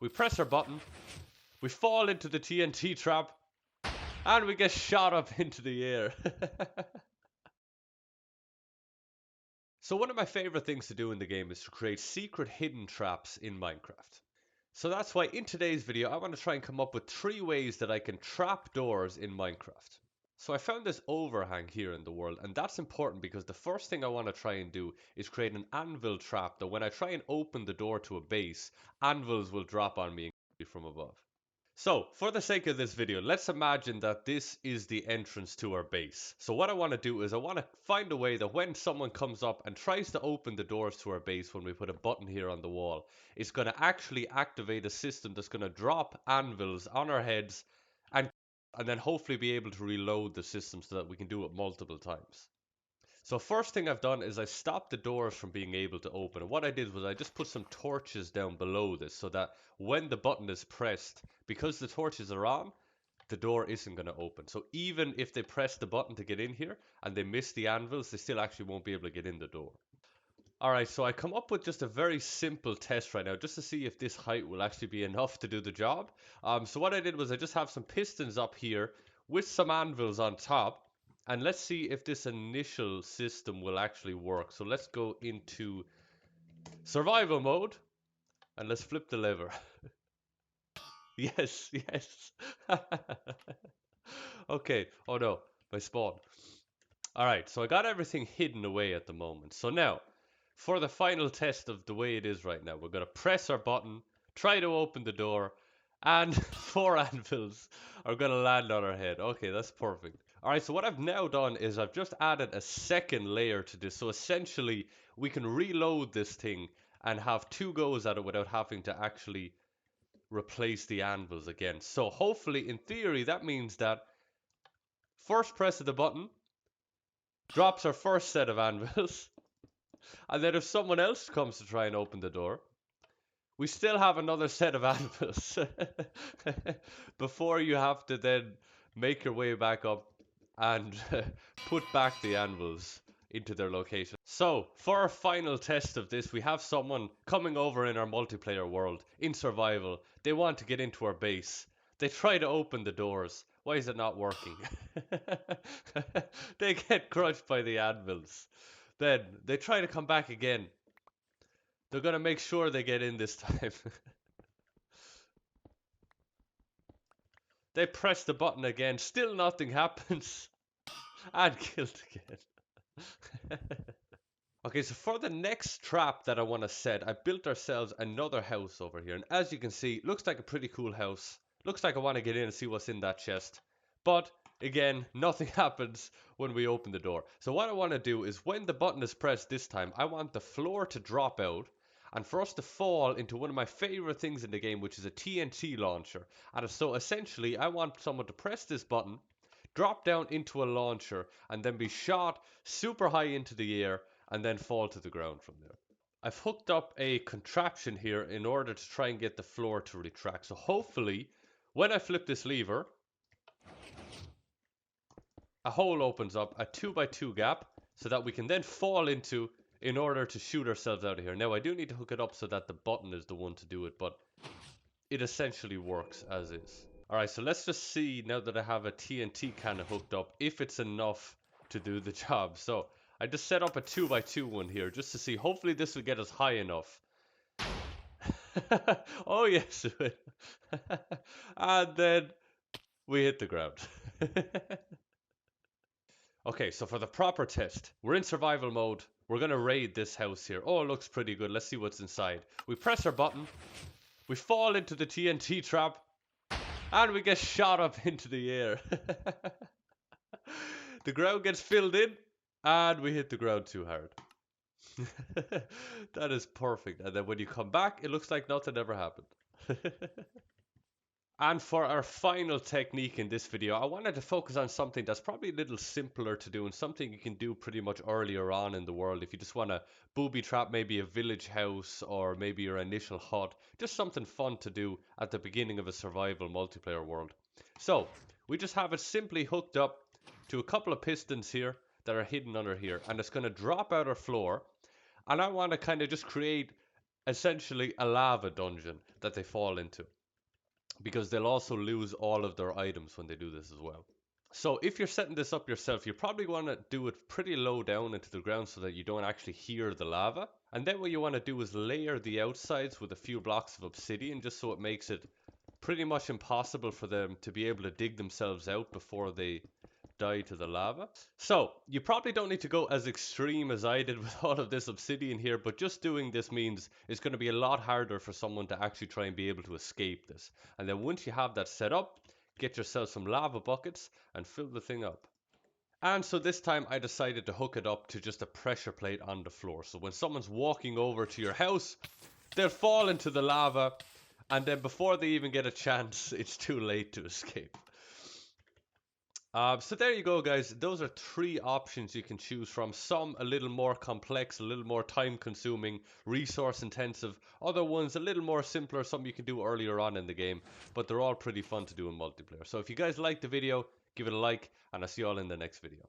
We press our button, we fall into the TNT trap, and we get shot up into the air. So one of my favorite things to do in the game is to create secret hidden traps in Minecraft. So that's why in today's video, I want to try and come up with 3 ways that I can trap doors in Minecraft. So I found this overhang here in the world, and that's important because the first thing I want to try and do is create an anvil trap that when I try and open the door to a base, anvils will drop on me from above. So, for the sake of this video, let's imagine that this is the entrance to our base. So what I want to do is I want to find a way that when someone comes up and tries to open the doors to our base when we put a button here on the wall, it's going to actually activate a system that's going to drop anvils on our heads and then hopefully be able to reload the system so that we can do it multiple times. So first thing I've done is I stopped the doors from being able to open. And what I did was I just put some torches down below this so that when the button is pressed, because the torches are on, the door isn't going to open. So even if they press the button to get in here and they miss the anvils, they still actually won't be able to get in the door. Alright, so I come up with just a very simple test right now just to see if this height will actually be enough to do the job. So what I did was I just have some pistons up here with some anvils on top. And let's see if this initial system will actually work. So let's go into survival mode and let's flip the lever. Yes, yes. Okay, oh no, my spawn. Alright, so I got everything hidden away at the moment. So now, for the final test of the way it is right now, we're going to press our button, try to open the door, and 4 anvils are going to land on our head. Okay, that's perfect. Alright, so what I've now done is I've just added a second layer to this. So essentially, we can reload this thing and have 2 goes at it without having to actually replace the anvils again. So hopefully, in theory, that means that first press of the button drops our first set of anvils. And then if someone else comes to try and open the door, we still have another set of anvils before you have to then make your way back up and put back the anvils into their location. So, for our final test of this, we have someone coming over in our multiplayer world in survival. They want to get into our base. They try to open the doors. Why is it not working? They get crushed by the anvils. Then they try to come back again. They're gonna make sure they get in this time. They press the button again, still nothing happens, and killed again. Okay, so for the next trap that I want to set, I built ourselves another house over here. And as you can see, looks like a pretty cool house. Looks like I want to get in and see what's in that chest. But again, nothing happens when we open the door. So what I want to do is when the button is pressed this time, I want the floor to drop out and for us to fall into one of my favorite things in the game, which is a TNT launcher. And so essentially, I want someone to press this button, drop down into a launcher, and then be shot super high into the air and then fall to the ground from there. I've hooked up a contraption here in order to try and get the floor to retract. So hopefully, when I flip this lever, a hole opens up, a 2x2 gap, so that we can then fall into in order to shoot ourselves out of here. Now, I do need to hook it up so that the button is the one to do it, but it essentially works as is. Alright, so let's just see, now that I have a TNT cannon hooked up, if it's enough to do the job. So, I just set up a 2x2 one here, just to see. Hopefully this will get us high enough. Oh yes, it will. And then we hit the ground. Okay, so for the proper test, we're in survival mode. We're going to raid this house here. Oh, it looks pretty good. Let's see what's inside. We press our button. We fall into the TNT trap. And we get shot up into the air. The ground gets filled in. And we hit the ground too hard. That is perfect. And then when you come back, it looks like nothing ever happened. And for our final technique in this video, I wanted to focus on something that's probably a little simpler to do and something you can do pretty much earlier on in the world if you just want to booby trap maybe a village house or maybe your initial hut. Just something fun to do at the beginning of a survival multiplayer world. So, we just have it simply hooked up to a couple of pistons here that are hidden under here, and it's going to drop out our floor. And I want to kind of just create essentially a lava dungeon that they fall into, because they'll also lose all of their items when they do this as well. So if you're setting this up yourself, you probably want to do it pretty low down into the ground so that you don't actually hear the lava. And then what you want to do is layer the outsides with a few blocks of obsidian, just so it makes it pretty much impossible for them to be able to dig themselves out before they die to the lava. So you probably don't need to go as extreme as I did with all of this obsidian here, but just doing this means it's going to be a lot harder for someone to actually try and be able to escape this. And then once you have that set up, get yourself some lava buckets and fill the thing up. And so this time I decided to hook it up to just a pressure plate on the floor. So when someone's walking over to your house, they'll fall into the lava, and then before they even get a chance, it's too late to escape. So there you go, guys. Those are three options you can choose from. Some a little more complex, a little more time consuming, resource intensive. Other ones a little more simpler, some you can do earlier on in the game. But they're all pretty fun to do in multiplayer. So if you guys liked the video, give it a like, and I'll see you all in the next video.